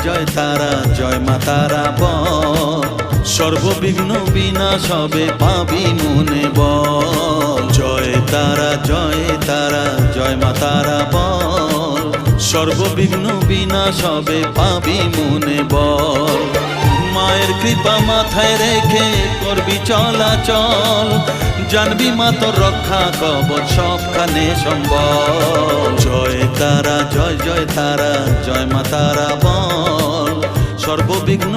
জয় তারা, জয় মা তারা বল। সর্ববিঘ্ন বিনাশ হবে পাবি মনে বল। জয় তারা, জয় তারা, জয় মা তারা বল। সর্ববিঘ্ন বিনাশ হবে পাবি মনে বল। মায়ের কৃপা মাথায় রেখে করবি চলাচল, জানবি মা তোর রক্ষা কবচ সবখানে সম্বল। জয় তারা, জয় জয় তারা, জয় মা তারা বল। সর্ববিঘ্ন